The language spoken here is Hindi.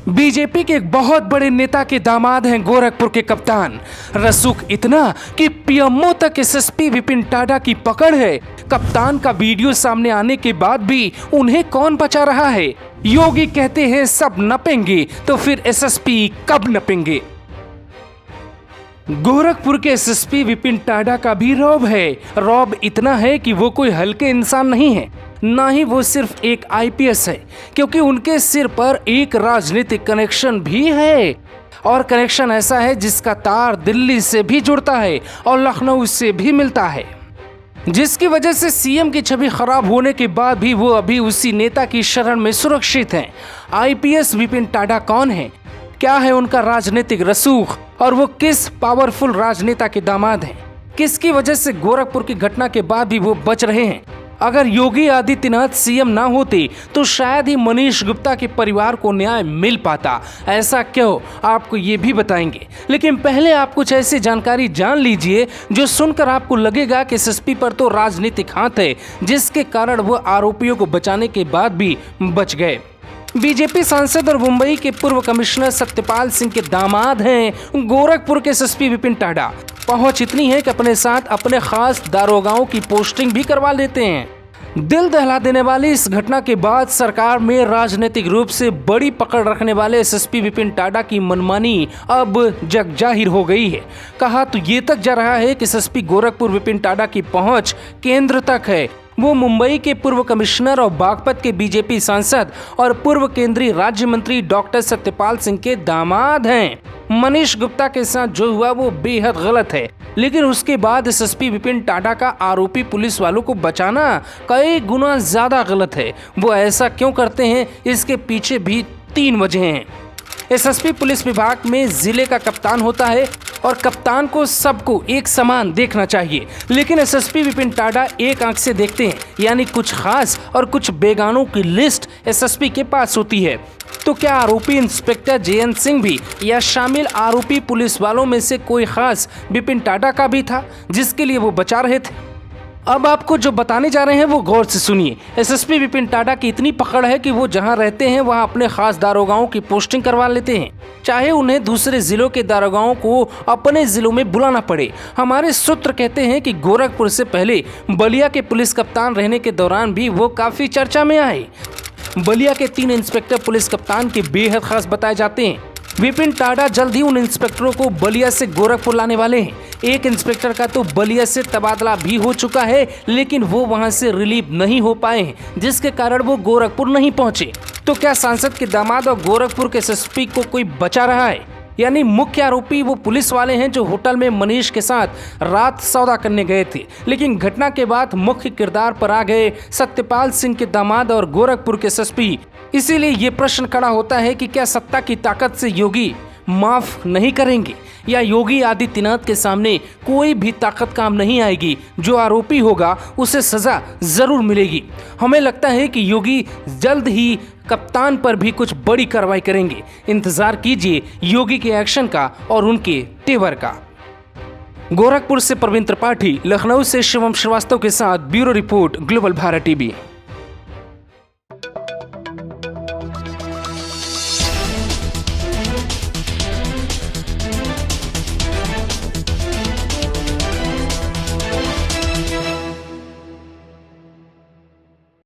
बीजेपी के एक बहुत बड़े नेता के दामाद हैं गोरखपुर के कप्तान। रसूख इतना कि पीएमओ तक एसएसपी विपिन टाडा की पकड़ है। कप्तान का वीडियो सामने आने के बाद भी उन्हें कौन बचा रहा है? योगी कहते हैं सब नपेंगे, तो फिर एसएसपी कब नपेंगे? गोरखपुर के एसएसपी विपिन टाडा का भी रौब है। रौब इतना है कि वो कोई हल्के इंसान नहीं है, ना ही वो सिर्फ एक आईपीएस है, क्योंकि उनके सिर पर एक राजनीतिक कनेक्शन भी है। और कनेक्शन ऐसा है जिसका तार दिल्ली से भी जुड़ता है और लखनऊ से भी मिलता है, जिसकी वजह से सीएम की छवि खराब होने के बाद भी वो अभी उसी नेता की शरण में सुरक्षित हैं। आईपीएस विपिन टाडा कौन है, क्या है उनका राजनीतिक रसूख और वो किस पावरफुल राजनेता के दामाद हैं? किसकी वजह से गोरखपुर की घटना के बाद भी वो बच रहे हैं? अगर योगी आदित्यनाथ सीएम ना होते तो शायद ही मनीष गुप्ता के परिवार को न्याय मिल पाता। ऐसा क्यों, आपको ये भी बताएंगे। लेकिन पहले आप कुछ ऐसी जानकारी जान लीजिए जो सुनकर आपको लगेगा कि एसएसपी पर तो राजनीतिक हाथ है, जिसके कारण वो आरोपियों को बचाने के बाद भी बच गए। बीजेपी सांसद और मुंबई के पूर्व कमिश्नर सत्यपाल सिंह के दामाद हैं गोरखपुर के एसएसपी विपिन टाडा। पहुंच इतनी है कि अपने साथ अपने खास दारोगाओं की पोस्टिंग भी करवा लेते हैं। दिल दहला देने वाली इस घटना के बाद सरकार में राजनीतिक रूप से बड़ी पकड़ रखने वाले एसएसपी विपिन टाडा की मनमानी अब जग जाहिर हो गई है। कहा तो ये तक जा रहा है कि एसएसपी गोरखपुर विपिन टाडा की पहुंच केंद्र तक है। वो मुंबई के पूर्व कमिश्नर और बागपत के बीजेपी सांसद और पूर्व केंद्रीय राज्य मंत्री डॉक्टर सत्यपाल सिंह के दामाद हैं। मनीष गुप्ता के साथ जो हुआ वो बेहद गलत है, लेकिन उसके बाद एसएसपी विपिन टाडा का आरोपी पुलिस वालों को बचाना कई गुना ज्यादा गलत है। वो ऐसा क्यों करते हैं, इसके पीछे भी 3 वजह हैं। एसएसपी पुलिस विभाग में जिले का कप्तान होता है और कप्तान को सबको एक समान देखना चाहिए, लेकिन एसएसपी विपिन टाडा एक आंख से देखते हैं, यानी कुछ खास और कुछ बेगानों की लिस्ट एसएसपी के पास होती है। तो क्या आरोपी इंस्पेक्टर जेएन सिंह भी या शामिल आरोपी पुलिस वालों में से कोई खास विपिन टाडा का भी था जिसके लिए वो बचा रहे थे? अब आपको जो बताने जा रहे हैं वो गौर से सुनिए। एसएसपी विपिन टाडा की इतनी पकड़ है कि वो जहां रहते हैं वहां अपने खास दारोगाओं की पोस्टिंग करवा लेते हैं, चाहे उन्हें दूसरे जिलों के दारोगाओं को अपने जिलों में बुलाना पड़े। हमारे सूत्र कहते हैं कि गोरखपुर से पहले बलिया के पुलिस कप्तान रहने के दौरान भी वो काफी चर्चा में आए। बलिया के 3 इंस्पेक्टर पुलिस कप्तान के बेहद खास बताए जाते हैं। विपिन टाडा जल्द ही उन इंस्पेक्टरों को बलिया से गोरखपुर लाने वाले हैं। एक इंस्पेक्टर का तो बलिया से तबादला भी हो चुका है, लेकिन वो वहां से रिलीव नहीं हो पाए हैं, जिसके कारण वो गोरखपुर नहीं पहुंचे। तो क्या सांसद के दामाद और गोरखपुर के एसएसपी को कोई बचा रहा है? यानी मुख्य आरोपी वो पुलिस वाले हैं जो होटल में मनीष के साथ रात सौदा करने गए थे, लेकिन घटना के बाद मुख्य किरदार पर आ गए सत्यपाल सिंह के दामाद और गोरखपुर के एसएसपी। इसीलिए ये प्रश्न खड़ा होता है कि क्या सत्ता की ताकत से योगी माफ नहीं करेंगे, या योगी आदित्यनाथ के सामने कोई भी ताकत काम नहीं आएगी? जो आरोपी होगा उसे सजा जरूर मिलेगी। हमें लगता है कि योगी जल्द ही कप्तान पर भी कुछ बड़ी कार्रवाई करेंगे। इंतजार कीजिए योगी के एक्शन का और उनके तेवर का। गोरखपुर से प्रवीण त्रिपाठी, लखनऊ से शिवम श्रीवास्तव के साथ bureau report, global Bharat TV.